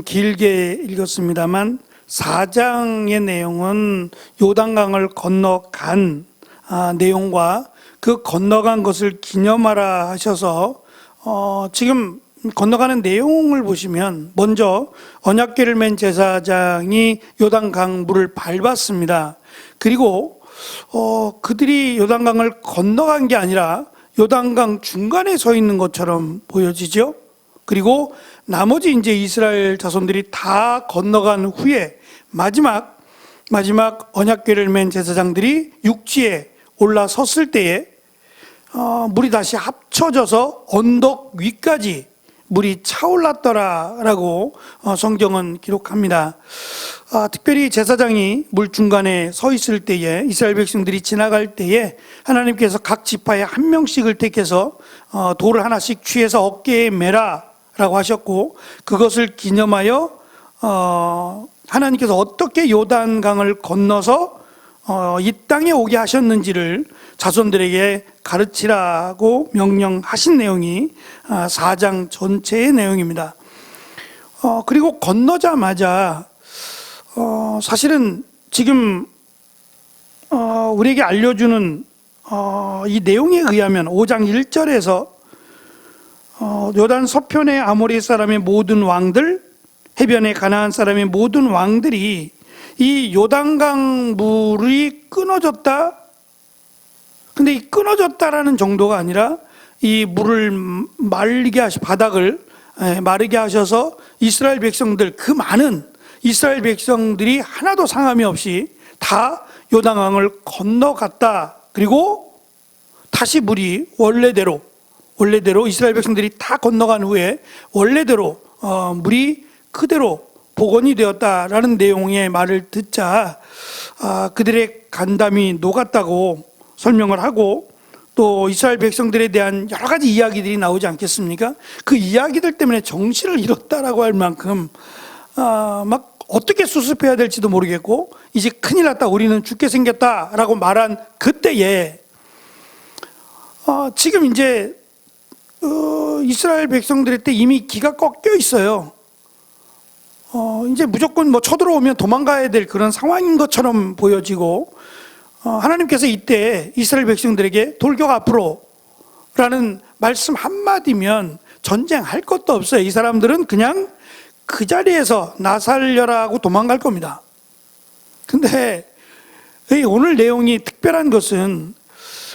좀 길게 읽었습니다만 4장의 내용은 요단강을 건너간 내용과 그 건너간 것을 기념하라 하셔서 지금 건너가는 내용을 보시면 먼저 언약궤를 맨 제사장이 요단강 물을 밟았습니다. 그리고 그들이 요단강을 건너간 게 아니라 요단강 중간에 서 있는 것처럼 보여지죠. 그리고 나머지 이제 이스라엘 자손들이 다 건너간 후에 마지막 언약궤를 맨 제사장들이 육지에 올라섰을 때에 물이 다시 합쳐져서 언덕 위까지 물이 차올랐더라라고 성경은 기록합니다. 특별히 제사장이 물 중간에 서 있을 때에 이스라엘 백성들이 지나갈 때에 하나님께서 각 지파에 한 명씩을 택해서 돌을 하나씩 취해서 어깨에 매라라고 하셨고, 그것을 기념하여 하나님께서 어떻게 요단강을 건너서 이 땅에 오게 하셨는지를 자손들에게 가르치라고 명령하신 내용이 4장 전체의 내용입니다. 그리고 건너자마자 사실은 지금 우리에게 알려주는 이 내용에 의하면 5장 1절에서 요단 서편의 아모리 사람의 모든 왕들, 해변의 가나안 사람의 모든 왕들이 이 요단강 물이 끊어졌다. 근데 이 끊어졌다라는 정도가 아니라 이 물을 바닥을 마르게 하셔서 이스라엘 백성들, 그 많은 이스라엘 백성들이 하나도 상함이 없이 다 요단강을 건너갔다. 그리고 다시 물이 원래대로 이스라엘 백성들이 다 건너간 후에 원래대로 물이 그대로 복원이 되었다라는 내용의 말을 듣자 그들의 간담이 녹았다고 설명을 하고, 또 이스라엘 백성들에 대한 여러 가지 이야기들이 나오지 않겠습니까? 그 이야기들 때문에 정신을 잃었다라고 할 만큼 막 어떻게 수습해야 될지도 모르겠고 이제 큰일 났다, 우리는 죽게 생겼다라고 말한 그때에 지금 이제 이스라엘 백성들의 때 이미 기가 꺾여 있어요. 이제 무조건 뭐 쳐들어오면 도망가야 될 그런 상황인 것처럼 보여지고, 하나님께서 이때 이스라엘 백성들에게 돌격 앞으로 라는 말씀 한마디면 전쟁할 것도 없어요. 이 사람들은 그냥 그 자리에서 나 살려라 하고 도망갈 겁니다. 근데 오늘 내용이 특별한 것은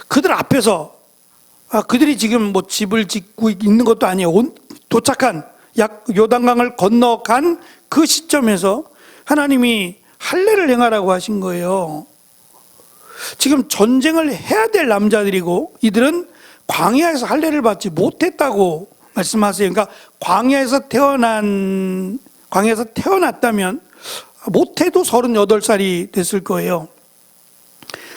그들 앞에서 그들이 지금 뭐 집을 짓고 있는 것도 아니에요. 도착한 요단강을 건너간 그 시점에서 하나님이 할례를 행하라고 하신 거예요. 지금 전쟁을 해야 될 남자들이고 이들은 광야에서 할례를 받지 못했다고 말씀하세요. 그러니까 광야에서 태어났다면 못해도 38살이 됐을 거예요.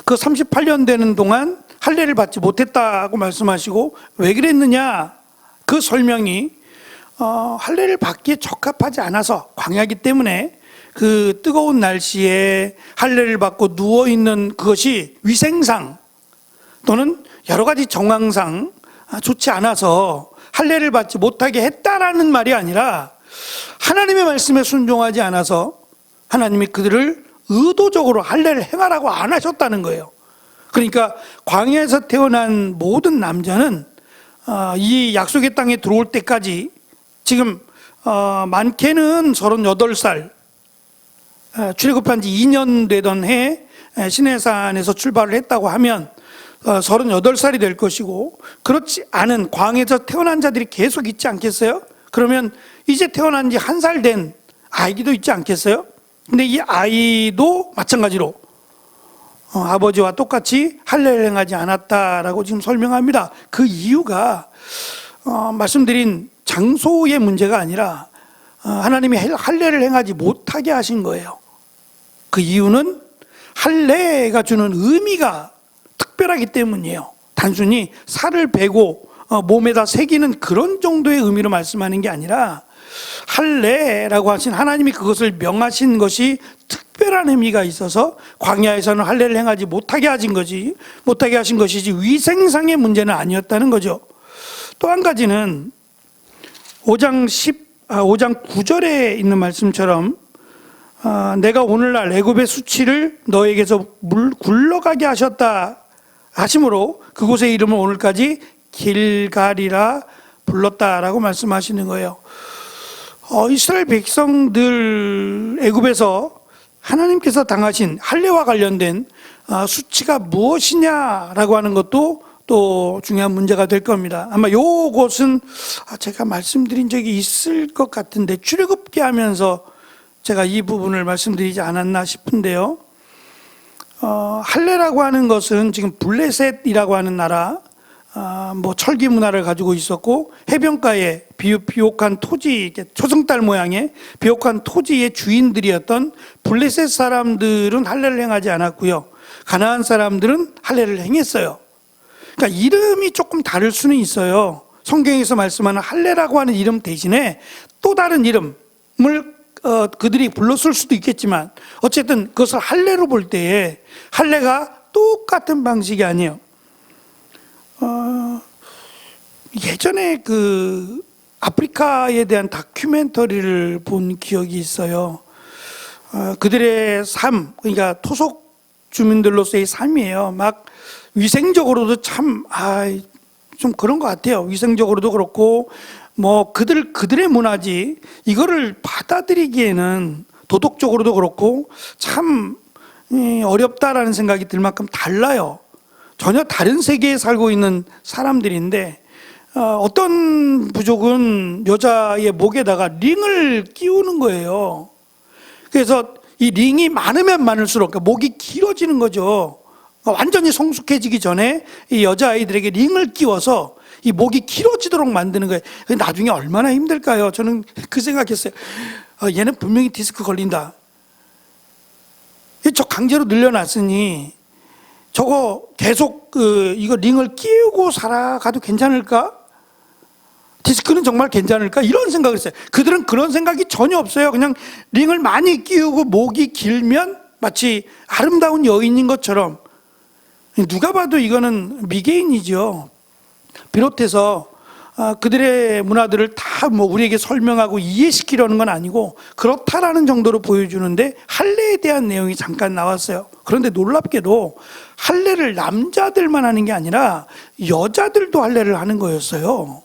그 38년 되는 동안 할례를 받지 못했다고 말씀하시고, 왜 그랬느냐? 그 설명이 할례를 받기에 적합하지 않아서, 광야이기 때문에 그 뜨거운 날씨에 할례를 받고 누워있는 그것이 위생상 또는 여러 가지 정황상 좋지 않아서 할례를 받지 못하게 했다라는 말이 아니라, 하나님의 말씀에 순종하지 않아서 하나님이 그들을 의도적으로 할례를 행하라고 안 하셨다는 거예요. 그러니까 광야에서 태어난 모든 남자는 이 약속의 땅에 들어올 때까지, 지금 많게는 38살, 출애굽한 지 2년 되던 해 시내산에서 출발을 했다고 하면 38살이 될 것이고, 그렇지 않은 광야에서 태어난 자들이 계속 있지 않겠어요? 그러면 이제 태어난 지 1살 된 아이도 있지 않겠어요? 근데 이 아이도 마찬가지로 아버지와 똑같이 할례를 행하지 않았다라고 지금 설명합니다. 그 이유가 말씀드린 장소의 문제가 아니라 하나님이 할례를 행하지 못하게 하신 거예요. 그 이유는 할례가 주는 의미가 특별하기 때문이에요. 단순히 살을 베고 몸에다 새기는 그런 정도의 의미로 말씀하는 게 아니라, 할례라고 하신 하나님이 그것을 명하신 것이 특별한 의미가 있어서 광야에서는 할례를 행하지 못하게 하신 것이지 위생상의 문제는 아니었다는 거죠. 또 한 가지는 5장 5장 9절에 있는 말씀처럼 내가 오늘날 애굽의 수치를 너에게서 굴러가게 하셨다 하심으로 그곳의 이름을 오늘까지 길갈이라 불렀다라고 말씀하시는 거예요. 이스라엘 백성들 애굽에서 하나님께서 당하신 할례와 관련된 수치가 무엇이냐라고 하는 것도 또 중요한 문제가 될 겁니다. 아마 요것은 제가 말씀드린 적이 있을 것 같은데 출애굽기 하면서 제가 이 부분을 말씀드리지 않았나 싶은데요. 할례라고 하는 것은 지금 블레셋이라고 하는 나라, 뭐 철기 문화를 가지고 있었고 해변가에 비옥한 토지, 초승달 모양의 비옥한 토지의 주인들이었던 블레셋 사람들은 할례를 행하지 않았고요. 가나안 사람들은 할례를 행했어요. 그러니까 이름이 조금 다를 수는 있어요. 성경에서 말씀하는 할례라고 하는 이름 대신에 또 다른 이름을 그들이 불렀을 수도 있겠지만 어쨌든 그것을 할례로 볼 때에 할례가 똑같은 방식이 아니에요. 예전에 그 아프리카에 대한 다큐멘터리를 본 기억이 있어요. 그들의 삶, 그러니까 토속 주민들로서의 삶이에요. 막 위생적으로도 참 좀 그런 것 같아요. 위생적으로도 그렇고 뭐 그들의 문화지 이거를 받아들이기에는 도덕적으로도 그렇고 참 어렵다라는 생각이 들 만큼 달라요. 전혀 다른 세계에 살고 있는 사람들인데 어떤 부족은 여자의 목에다가 링을 끼우는 거예요. 그래서 이 링이 많으면 많을수록 그러니까 목이 길어지는 거죠. 완전히 성숙해지기 전에 이 여자아이들에게 링을 끼워서 이 목이 길어지도록 만드는 거예요. 나중에 얼마나 힘들까요? 저는 그 생각했어요. 얘는 분명히 디스크 걸린다. 저 강제로 늘려놨으니 저거 계속 이거 링을 끼우고 살아가도 괜찮을까? 디스크는 정말 괜찮을까? 이런 생각을 했어요. 그들은 그런 생각이 전혀 없어요. 그냥 링을 많이 끼우고 목이 길면 마치 아름다운 여인인 것처럼. 누가 봐도 이거는 미개인이죠. 비롯해서 그들의 문화들을 다 뭐 우리에게 설명하고 이해시키려는 건 아니고 그렇다라는 정도로 보여주는데 할례에 대한 내용이 잠깐 나왔어요. 그런데 놀랍게도 할례를 남자들만 하는 게 아니라 여자들도 할례를 하는 거였어요.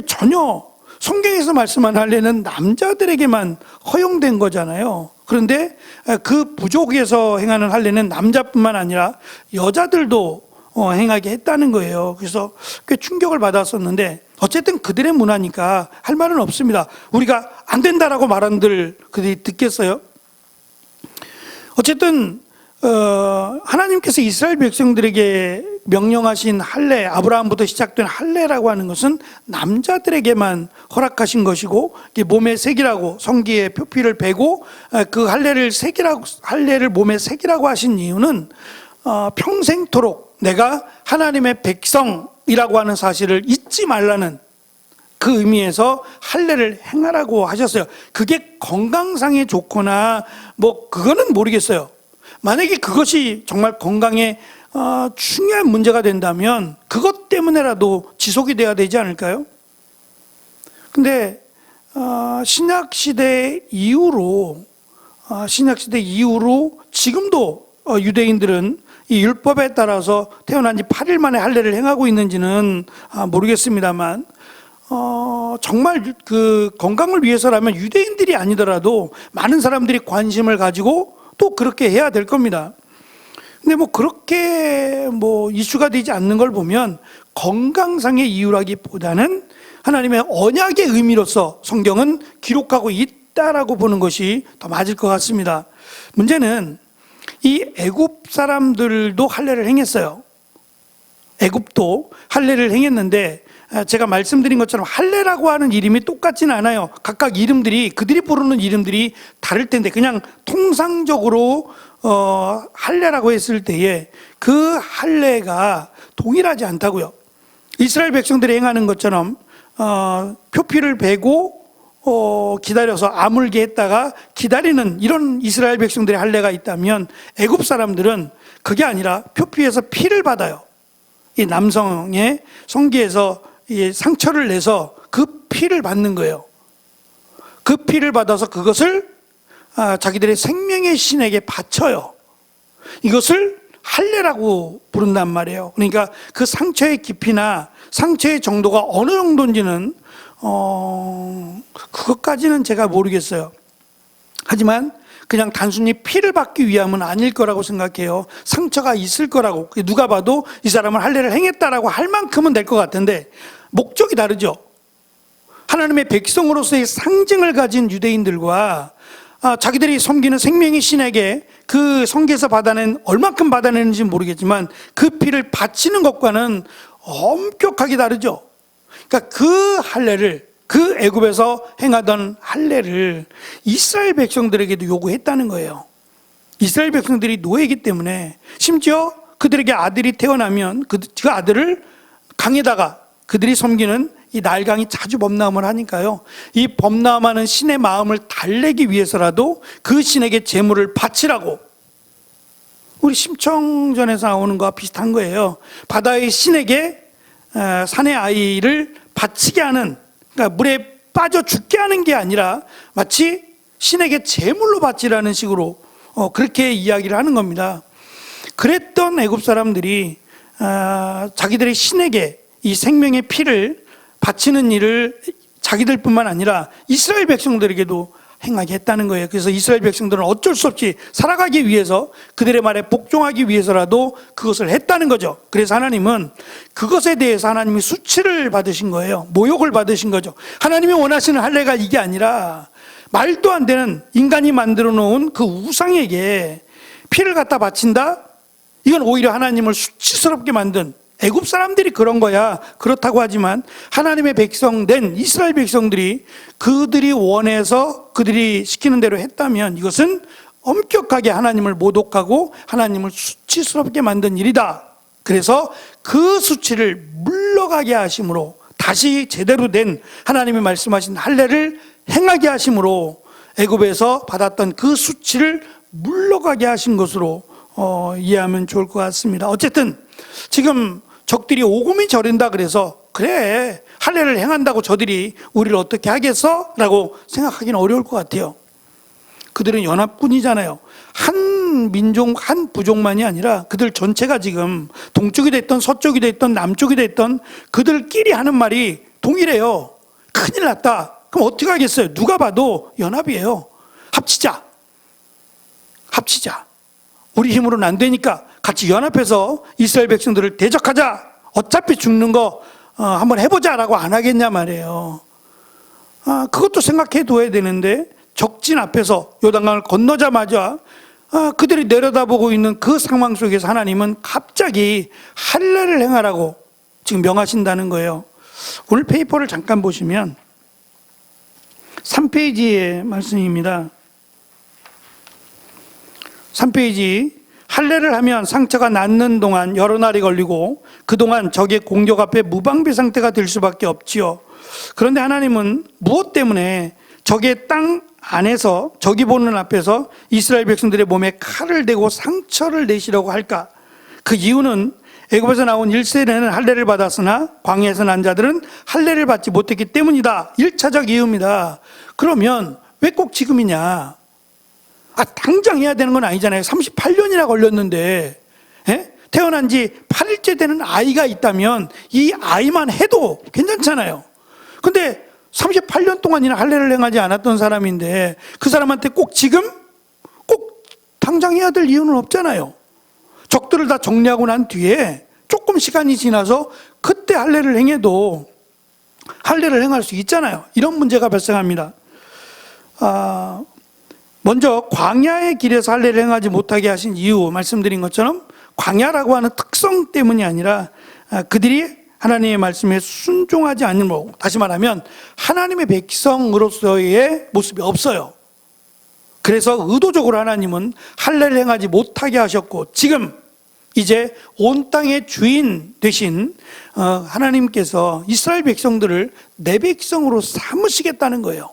전혀 성경에서 말씀한 할례는 남자들에게만 허용된 거잖아요. 그런데 그 부족에서 행하는 할례는 남자뿐만 아니라 여자들도 행하게 했다는 거예요. 그래서 꽤 충격을 받았었는데 어쨌든 그들의 문화니까 할 말은 없습니다. 우리가 안 된다라고 말한들 그들이 듣겠어요? 어쨌든 하나님께서 이스라엘 백성들에게 명령하신 할례, 아브라함부터 시작된 할례라고 하는 것은 남자들에게만 허락하신 것이고 몸에 새기라고 성기에 표피를 베고 그 할례를 몸에 새기라고 하신 이유는 평생토록 내가 하나님의 백성이라고 하는 사실을 잊지 말라는 그 의미에서 할례를 행하라고 하셨어요. 그게 건강상에 좋거나 뭐 그거는 모르겠어요. 만약에 그것이 정말 건강에 중요한 문제가 된다면 그것 때문에라도 지속이 돼야 되지 않을까요? 근데 신약시대 이후로 지금도 유대인들은 이 율법에 따라서 태어난 지 8일 만에 할례를 행하고 있는지는 모르겠습니다만 정말 그 건강을 위해서라면 유대인들이 아니더라도 많은 사람들이 관심을 가지고 또 그렇게 해야 될 겁니다. 근데 뭐 그렇게 뭐 이슈가 되지 않는 걸 보면 건강상의 이유라기보다는 하나님의 언약의 의미로서 성경은 기록하고 있다라고 보는 것이 더 맞을 것 같습니다. 문제는 이 애굽 사람들도 할례를 행했어요. 애굽도 할례를 행했는데 제가 말씀드린 것처럼 할례라고 하는 이름이 똑같지는 않아요. 각각 이름들이 그들이 부르는 이름들이 다를 텐데 그냥 통상적으로 할례라고 했을 때에 그 할례가 동일하지 않다고요. 이스라엘 백성들이 행하는 것처럼 표피를 베고 기다려서 아물게 했다가 기다리는 이런 이스라엘 백성들의 할례가 있다면 애굽 사람들은 그게 아니라 표피에서 피를 받아요. 이 남성의 성기에서 이 상처를 내서 그 피를 받는 거예요. 그 피를 받아서 그것을 자기들의 생명의 신에게 바쳐요. 이것을 할례라고 부른단 말이에요. 그러니까 그 상처의 깊이나 상처의 정도가 어느 정도인지는 그것까지는 제가 모르겠어요. 하지만 그냥 단순히 피를 받기 위함은 아닐 거라고 생각해요. 상처가 있을 거라고. 누가 봐도 이 사람은 할례를 행했다라고 할 만큼은 될 것 같은데 목적이 다르죠. 하나님의 백성으로서의 상징을 가진 유대인들과 자기들이 섬기는 생명의 신에게 그 성계에서 받아낸 얼마큼 받아내는지 모르겠지만 그 피를 바치는 것과는 엄격하게 다르죠. 그러니까 그 할례를, 그 애굽에서 행하던 할례를 이스라엘 백성들에게도 요구했다는 거예요. 이스라엘 백성들이 노예이기 때문에 심지어 그들에게 아들이 태어나면 그 아들을 강에다가 그들이 섬기는 이 날강이 자주 범람을 하니까요, 이 범람하는 신의 마음을 달래기 위해서라도 그 신에게 제물을 바치라고, 우리 심청전에서 나오는 거와 비슷한 거예요. 바다의 신에게 산의 아이를 바치게 하는, 그러니까 물에 빠져 죽게 하는 게 아니라 마치 신에게 제물로 바치라는 식으로 그렇게 이야기를 하는 겁니다. 그랬던 애굽 사람들이 자기들의 신에게 이 생명의 피를 바치는 일을 자기들뿐만 아니라 이스라엘 백성들에게도 행하게 했다는 거예요. 그래서 이스라엘 백성들은 어쩔 수 없이 살아가기 위해서, 그들의 말에 복종하기 위해서라도 그것을 했다는 거죠. 그래서 하나님은 그것에 대해서 하나님이 수치를 받으신 거예요. 모욕을 받으신 거죠. 하나님이 원하시는 할례가 이게 아니라 말도 안 되는 인간이 만들어 놓은 그 우상에게 피를 갖다 바친다? 이건 오히려 하나님을 수치스럽게 만든, 애굽 사람들이 그런 거야. 그렇다고 하지만 하나님의 백성된 이스라엘 백성들이 그들이 원해서 그들이 시키는 대로 했다면 이것은 엄격하게 하나님을 모독하고 하나님을 수치스럽게 만든 일이다. 그래서 그 수치를 물러가게 하심으로, 다시 제대로 된 하나님이 말씀하신 할례를 행하게 하심으로 애굽에서 받았던 그 수치를 물러가게 하신 것으로 이해하면 좋을 것 같습니다. 어쨌든 지금 적들이 오금이 저린다 그래서 그래 할례를 행한다고 저들이 우리를 어떻게 하겠어? 라고 생각하기는 어려울 것 같아요. 그들은 연합군이잖아요. 한 민족, 한 부족만이 아니라 그들 전체가 지금 동쪽이 됐던 서쪽이 됐던 남쪽이 됐던 그들끼리 하는 말이 동일해요. 큰일 났다. 그럼 어떻게 하겠어요? 누가 봐도 연합이에요. 합치자. 우리 힘으로는 안 되니까 같이 연합해서 이스라엘 백성들을 대적하자. 어차피 죽는 거 한번 해보자라고 안 하겠냐 말이에요. 그것도 생각해 둬야 되는데 적진 앞에서 요단강을 건너자마자 그들이 내려다보고 있는 그 상황 속에서 하나님은 갑자기 할례를 행하라고 지금 명하신다는 거예요. 오늘 페이퍼를 잠깐 보시면 3페이지의 말씀입니다. 3페이지, 할례를 하면 상처가 낫는 동안 여러 날이 걸리고 그동안 적의 공격 앞에 무방비 상태가 될 수밖에 없지요. 그런데 하나님은 무엇 때문에 적의 땅 안에서, 적이 보는 앞에서 이스라엘 백성들의 몸에 칼을 대고 상처를 내시려고 할까? 그 이유는 애굽에서 나온 1세대는 할례를 받았으나 광야에서 난 자들은 할례를 받지 못했기 때문이다. 1차적 이유입니다. 그러면 왜 꼭 지금이냐? 당장 해야 되는 건 아니잖아요. 38년이나 걸렸는데, 태어난 지 8일째 되는 아이가 있다면 이 아이만 해도 괜찮잖아요. 근데 38년 동안이나 할례를 행하지 않았던 사람인데 그 사람한테 꼭 지금, 꼭 당장 해야 될 이유는 없잖아요. 적들을 다 정리하고 난 뒤에 조금 시간이 지나서 그때 할례를 행해도 할례를 행할 수 있잖아요. 이런 문제가 발생합니다. 먼저 광야의 길에서 할례를 행하지 못하게 하신 이유, 말씀드린 것처럼 광야라고 하는 특성 때문이 아니라 그들이 하나님의 말씀에 순종하지 않으므로, 다시 말하면 하나님의 백성으로서의 모습이 없어요. 그래서 의도적으로 하나님은 할례를 행하지 못하게 하셨고, 지금 이제 온 땅의 주인 되신 하나님께서 이스라엘 백성들을 내 백성으로 삼으시겠다는 거예요.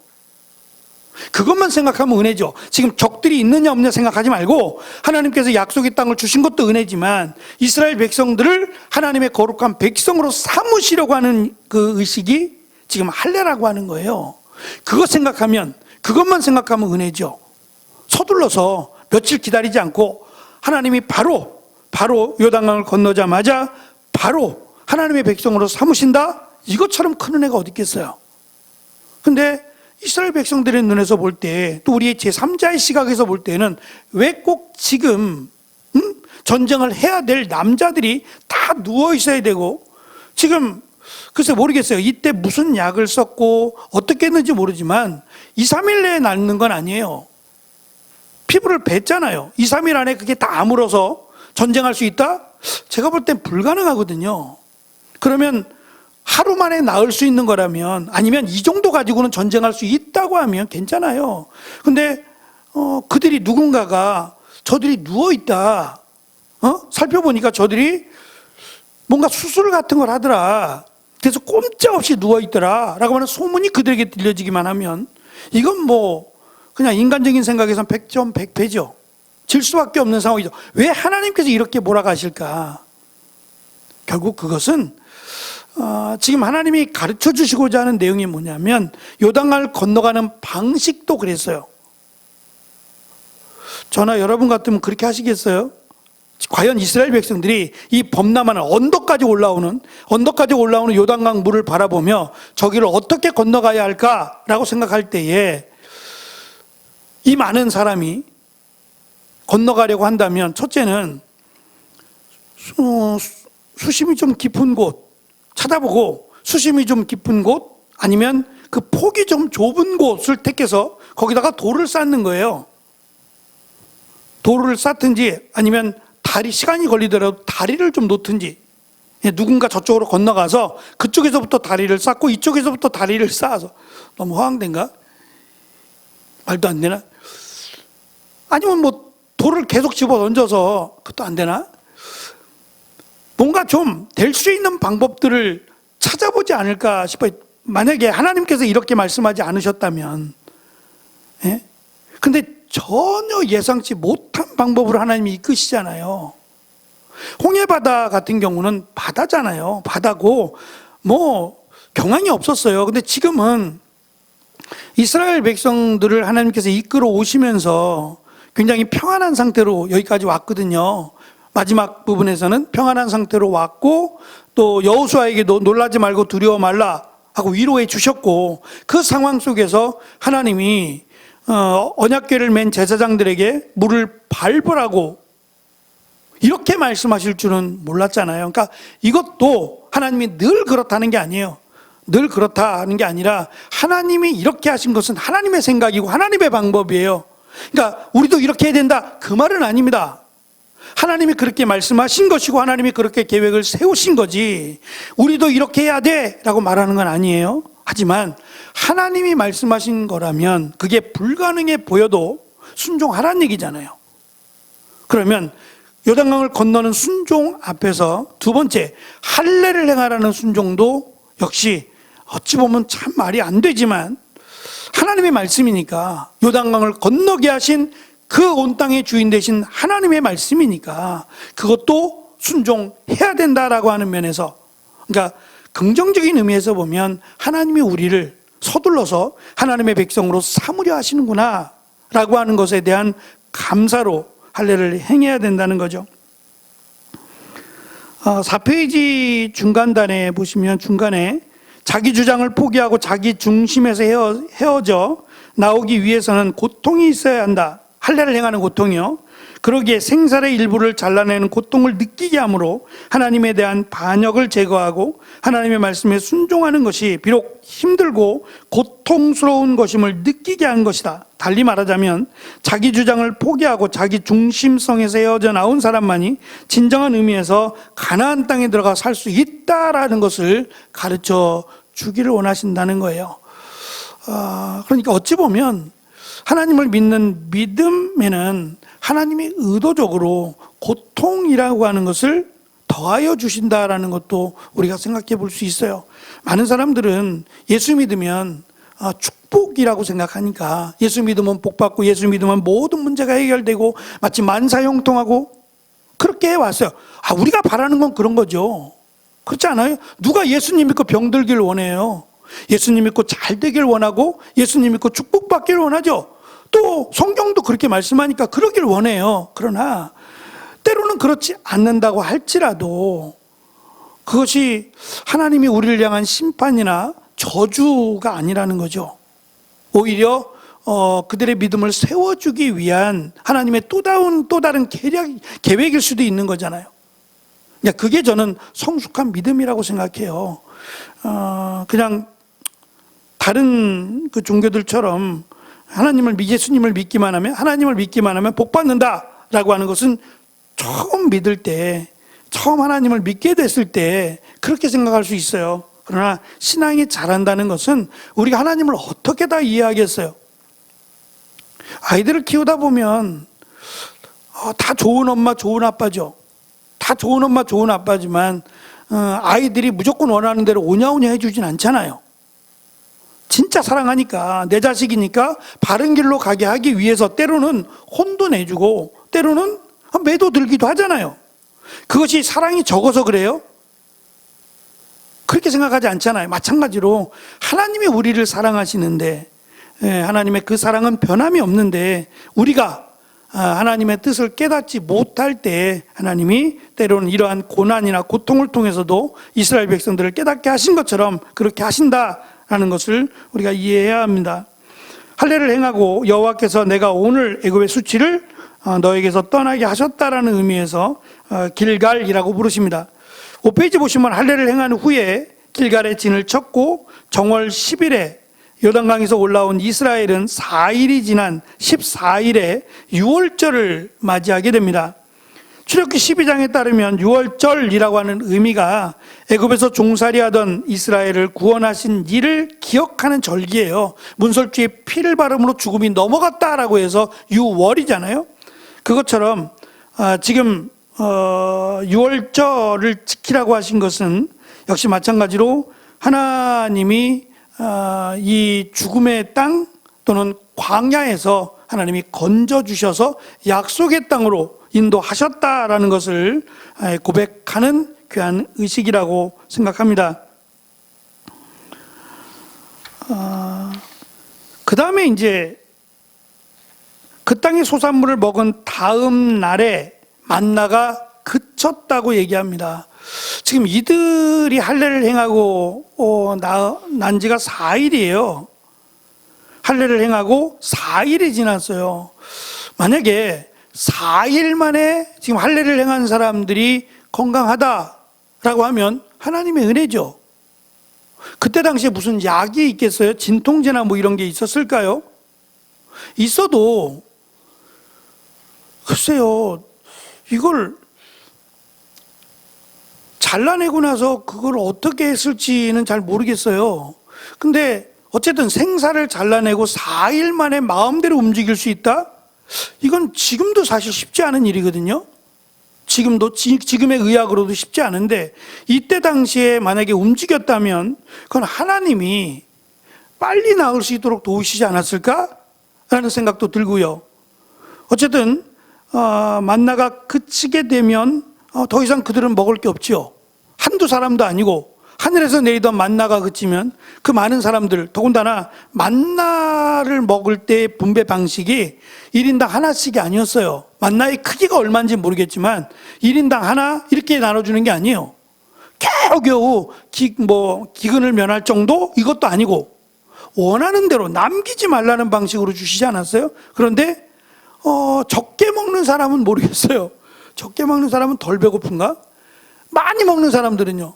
그것만 생각하면 은혜죠. 지금 적들이 있느냐 없느냐 생각하지 말고 하나님께서 약속의 땅을 주신 것도 은혜지만 이스라엘 백성들을 하나님의 거룩한 백성으로 삼으시려고 하는 그 의식이 지금 할례라고 하는 거예요. 그거 생각하면 그것만 생각하면 은혜죠. 서둘러서 며칠 기다리지 않고 하나님이 바로 요단강을 건너자마자 바로 하나님의 백성으로 삼으신다? 이것처럼 큰 은혜가 어디 있겠어요? 근데 이스라엘 백성들의 눈에서 볼 때, 또 우리의 제3자의 시각에서 볼 때는 왜 꼭 지금 전쟁을 해야 될 남자들이 다 누워 있어야 되고, 지금 글쎄 모르겠어요. 이때 무슨 약을 썼고 어떻게 했는지 모르지만 2, 3일 내에 낫는 건 아니에요. 피부를 뱄잖아요. 2, 3일 안에 그게 다 아물어서 전쟁할 수 있다? 제가 볼 땐 불가능하거든요. 그러면 하루 만에 나을 수 있는 거라면, 아니면 이 정도 가지고는 전쟁할 수 있다고 하면 괜찮아요. 근데 그들이 누군가가 저들이 누워있다, 살펴보니까 저들이 뭔가 수술 같은 걸 하더라, 그래서 꼼짝없이 누워있더라 라고 하는 소문이 그들에게 들려지기만 하면 이건 뭐 그냥 인간적인 생각에서는 100점 100패죠. 질 수밖에 없는 상황이죠. 왜 하나님께서 이렇게 몰아가실까? 결국 그것은 지금 하나님이 가르쳐 주시고자 하는 내용이 뭐냐면, 요단강을 건너가는 방식도 그랬어요. 저나 여러분 같으면 그렇게 하시겠어요? 과연 이스라엘 백성들이 이 범람하는 언덕까지 올라오는 요단강 물을 바라보며 저기를 어떻게 건너가야 할까라고 생각할 때에 이 많은 사람이 건너가려고 한다면, 첫째는 수심이 좀 깊은 곳 찾아보고, 수심이 좀 깊은 곳 아니면 그 폭이 좀 좁은 곳을 택해서 거기다가 돌을 쌓는 거예요. 돌을 쌓든지 아니면 시간이 걸리더라도 다리를 좀 놓든지, 누군가 저쪽으로 건너가서 그쪽에서부터 다리를 쌓고 이쪽에서부터 다리를 쌓아서, 너무 허황된가? 말도 안 되나? 아니면 뭐 돌을 계속 집어 던져서, 그것도 안 되나? 뭔가 좀 될 수 있는 방법들을 찾아보지 않을까 싶어요. 만약에 하나님께서 이렇게 말씀하지 않으셨다면, 근데 전혀 예상치 못한 방법으로 하나님이 이끄시잖아요. 홍해바다 같은 경우는 바다잖아요. 바다고 뭐 경황이 없었어요. 근데 지금은 이스라엘 백성들을 하나님께서 이끌어 오시면서 굉장히 평안한 상태로 여기까지 왔거든요. 마지막 부분에서는 평안한 상태로 왔고, 또 여호수아에게도 놀라지 말고 두려워 말라 하고 위로해 주셨고, 그 상황 속에서 하나님이 언약궤를 맨 제사장들에게 물을 밟으라고 이렇게 말씀하실 줄은 몰랐잖아요. 그러니까 이것도 하나님이 늘 그렇다는 게 아니에요. 늘 그렇다는 게 아니라 하나님이 이렇게 하신 것은 하나님의 생각이고 하나님의 방법이에요. 그러니까 우리도 이렇게 해야 된다, 그 말은 아닙니다. 하나님이 그렇게 말씀하신 것이고 하나님이 그렇게 계획을 세우신 거지, 우리도 이렇게 해야 돼 라고 말하는 건 아니에요. 하지만 하나님이 말씀하신 거라면 그게 불가능해 보여도 순종하라는 얘기잖아요. 그러면 요단강을 건너는 순종 앞에서 두 번째, 할례를 행하라는 순종도 역시 어찌 보면 참 말이 안 되지만 하나님의 말씀이니까, 요단강을 건너게 하신 그 온 땅의 주인 되신 하나님의 말씀이니까 그것도 순종해야 된다라고 하는 면에서, 그러니까 긍정적인 의미에서 보면 하나님이 우리를 서둘러서 하나님의 백성으로 삼으려 하시는구나 라고 하는 것에 대한 감사로 할례를 행해야 된다는 거죠. 4페이지 중간단에 보시면, 중간에 자기 주장을 포기하고 자기 중심에서 헤어져 나오기 위해서는 고통이 있어야 한다. 할례를 행하는 고통이요. 그러기에 생살의 일부를 잘라내는 고통을 느끼게 하므로 하나님에 대한 반역을 제거하고 하나님의 말씀에 순종하는 것이 비록 힘들고 고통스러운 것임을 느끼게 한 것이다. 달리 말하자면 자기 주장을 포기하고 자기 중심성에서 헤어져 나온 사람만이 진정한 의미에서 가나안 땅에 들어가 살 수 있다라는 것을 가르쳐 주기를 원하신다는 거예요. 그러니까 어찌 보면 하나님을 믿는 믿음에는 하나님이 의도적으로 고통이라고 하는 것을 더하여 주신다라는 것도 우리가 생각해 볼 수 있어요. 많은 사람들은 예수 믿으면 축복이라고 생각하니까, 예수 믿으면 복받고 예수 믿으면 모든 문제가 해결되고 마치 만사형통하고 그렇게 해왔어요. 우리가 바라는 건 그런 거죠. 그렇지 않아요? 누가 예수님 믿고 병들길 원해요? 예수님 믿고 잘 되길 원하고 예수님 믿고 축복받기를 원하죠. 또 성경도 그렇게 말씀하니까 그러길 원해요. 그러나 때로는 그렇지 않는다고 할지라도 그것이 하나님이 우리를 향한 심판이나 저주가 아니라는 거죠. 오히려 그들의 믿음을 세워주기 위한 하나님의 또 다른 계획일 수도 있는 거잖아요. 그게 저는 성숙한 믿음이라고 생각해요. 그냥 다른 그 종교들처럼 예수님을 믿기만 하면, 하나님을 믿기만 하면 복 받는다라고 하는 것은 처음 믿을 때, 처음 하나님을 믿게 됐을 때 그렇게 생각할 수 있어요. 그러나 신앙이 자란다는 것은 우리가 하나님을 어떻게 다 이해하겠어요? 아이들을 키우다 보면 다 좋은 엄마, 좋은 아빠죠. 다 좋은 엄마, 좋은 아빠지만 아이들이 무조건 원하는 대로 오냐오냐 해주진 않잖아요. 진짜 사랑하니까, 내 자식이니까 바른 길로 가게 하기 위해서 때로는 혼도 내주고 때로는 매도 들기도 하잖아요. 그것이 사랑이 적어서 그래요? 그렇게 생각하지 않잖아요. 마찬가지로 하나님이 우리를 사랑하시는데, 하나님의 그 사랑은 변함이 없는데 우리가 하나님의 뜻을 깨닫지 못할 때 하나님이 때로는 이러한 고난이나 고통을 통해서도 이스라엘 백성들을 깨닫게 하신 것처럼 그렇게 하신다라는 것을 우리가 이해해야 합니다. 할례를 행하고 여호와께서 내가 오늘 애굽의 수치를 너에게서 떠나게 하셨다라는 의미에서 길갈이라고 부르십니다. 5페이지 보시면 할례를 행한 후에 길갈에 진을 쳤고 정월 10일에 요단강에서 올라온 이스라엘은 4일이 지난 14일에 유월절을 맞이하게 됩니다. 출애굽기 12장에 따르면 유월절이라고 하는 의미가 애굽에서 종살이하던 이스라엘을 구원하신 일을 기억하는 절기예요. 문설주에 피를 바름으로 죽음이 넘어갔다라고 해서 유월이잖아요. 그것처럼 지금 유월절을 지키라고 하신 것은 역시 마찬가지로 하나님이 이 죽음의 땅 또는 광야에서 하나님이 건져주셔서 약속의 땅으로 인도하셨다라는 것을 고백하는 귀한 의식이라고 생각합니다. 그 다음에 이제 그 땅의 소산물을 먹은 다음 날에 만나가 그쳤다고 얘기합니다. 지금 이들이 할례를 행하고 난 지가 4일이에요. 할례를 행하고 4일이 지났어요. 만약에 4일 만에 지금 할례를 행한 사람들이 건강하다라고 하면 하나님의 은혜죠. 그때 당시에 무슨 약이 있겠어요? 진통제나 뭐 이런 게 있었을까요? 있어도 글쎄요, 이걸 잘라내고 나서 그걸 어떻게 했을지는 잘 모르겠어요. 근데 어쨌든 생사를 잘라내고 4일 만에 마음대로 움직일 수 있다? 이건 지금도 사실 쉽지 않은 일이거든요. 지금의 의학으로도 쉽지 않은데 이때 당시에 만약에 움직였다면 그건 하나님이 빨리 나을 수 있도록 도우시지 않았을까? 라는 생각도 들고요. 어쨌든 만나가 그치게 되면 더 이상 그들은 먹을 게 없죠. 한두 사람도 아니고 하늘에서 내리던 만나가 그치면 그 많은 사람들, 더군다나 만나를 먹을 때 분배 방식이 1인당 하나씩이 아니었어요. 만나의 크기가 얼마인지 모르겠지만 1인당 하나 이렇게 나눠주는 게 아니에요. 겨우겨우 기근을 면할 정도? 이것도 아니고 원하는 대로 남기지 말라는 방식으로 주시지 않았어요? 그런데 적게 먹는 사람은 모르겠어요. 적게 먹는 사람은 덜 배고픈가? 많이 먹는 사람들은요,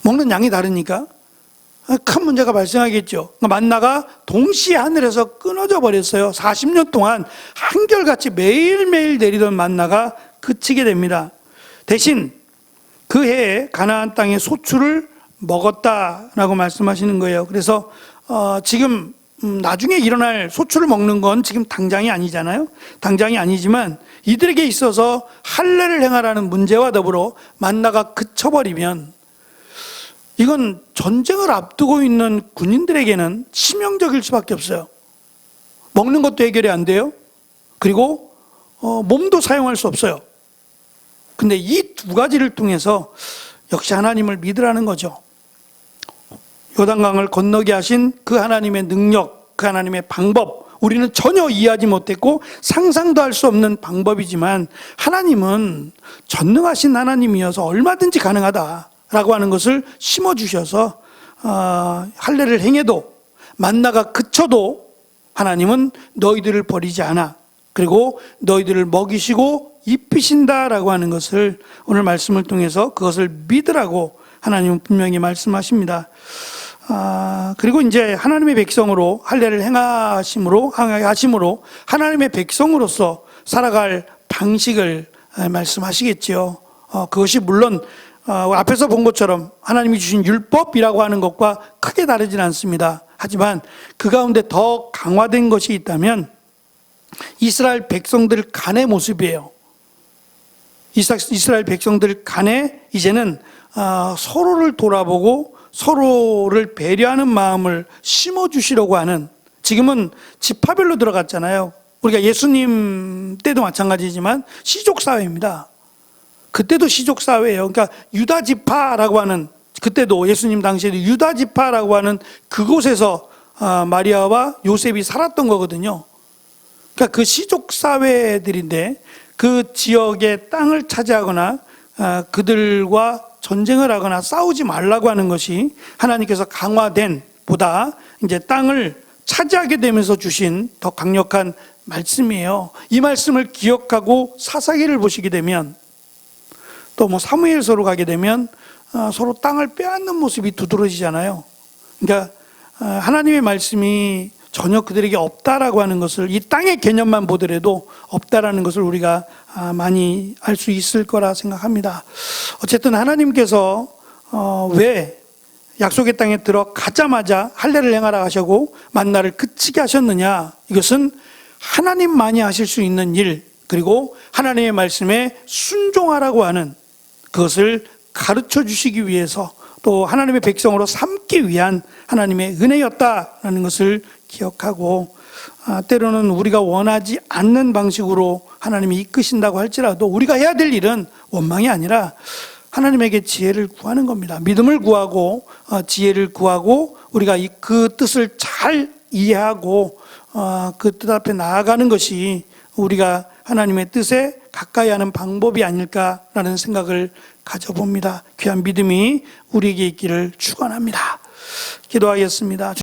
먹는 양이 다르니까 큰 문제가 발생하겠죠. 만나가 동시에 하늘에서 끊어져 버렸어요. 40년 동안 한결같이 매일매일 내리던 만나가 그치게 됩니다. 대신 그 해에 가나안 땅의 소출을 먹었다라고 말씀하시는 거예요. 그래서 지금 나중에 일어날 소출을 먹는 건 지금 당장이 아니잖아요. 당장이 아니지만 이들에게 있어서 할례를 행하라는 문제와 더불어 만나가 그쳐버리면 이건 전쟁을 앞두고 있는 군인들에게는 치명적일 수밖에 없어요. 먹는 것도 해결이 안 돼요. 그리고 몸도 사용할 수 없어요. 근데 이 두 가지를 통해서 역시 하나님을 믿으라는 거죠. 요단강을 건너게 하신 그 하나님의 능력, 그 하나님의 방법, 우리는 전혀 이해하지 못했고 상상도 할 수 없는 방법이지만 하나님은 전능하신 하나님이어서 얼마든지 가능하다라고 하는 것을 심어주셔서 할례를 행해도 만나가 그쳐도 하나님은 너희들을 버리지 않아. 그리고 너희들을 먹이시고 입히신다라고 하는 것을 오늘 말씀을 통해서 그것을 믿으라고 하나님은 분명히 말씀하십니다. 그리고 이제 하나님의 백성으로 할례를 행하심으로 하나님의 백성으로서 살아갈 방식을 말씀하시겠지요. 그것이 물론 앞에서 본 것처럼 하나님이 주신 율법이라고 하는 것과 크게 다르진 않습니다. 하지만 그 가운데 더 강화된 것이 있다면 이스라엘 백성들 간의 모습이에요. 이스라엘 백성들 간에 이제는 서로를 돌아보고 서로를 배려하는 마음을 심어주시려고 하는, 지금은 지파별로 들어갔잖아요. 우리가 예수님 때도 마찬가지지만 시족사회입니다. 그때도 시족사회예요. 그러니까 유다 지파라고 하는, 그때도 예수님 당시에도 유다 지파라고 하는 그곳에서 마리아와 요셉이 살았던 거거든요. 그러니까 그 시족사회들인데 그 지역의 땅을 차지하거나 그들과 전쟁을 하거나 싸우지 말라고 하는 것이 하나님께서 강화된 보다 이제 땅을 차지하게 되면서 주신 더 강력한 말씀이에요. 이 말씀을 기억하고 사사기를 보시게 되면 또 뭐 사무엘서로 가게 되면 서로 땅을 빼앗는 모습이 두드러지잖아요. 그러니까 하나님의 말씀이 전혀 그들에게 없다라고 하는 것을, 이 땅의 개념만 보더라도 없다라는 것을 우리가 많이 알 수 있을 거라 생각합니다. 어쨌든 하나님께서 왜 약속의 땅에 들어가자마자 할례를 행하라 하시고 만나를 그치게 하셨느냐, 이것은 하나님만이 하실 수 있는 일, 그리고 하나님의 말씀에 순종하라고 하는 그것을 가르쳐 주시기 위해서, 또 하나님의 백성으로 삼기 위한 하나님의 은혜였다라는 것을 기억하고, 때로는 우리가 원하지 않는 방식으로 하나님이 이끄신다고 할지라도 우리가 해야 될 일은 원망이 아니라 하나님에게 지혜를 구하는 겁니다. 믿음을 구하고 지혜를 구하고 우리가 그 뜻을 잘 이해하고 그 뜻 앞에 나아가는 것이 우리가 하나님의 뜻에 가까이 하는 방법이 아닐까라는 생각을 가져봅니다. 귀한 믿음이 우리에게 있기를 축원합니다. 기도하겠습니다.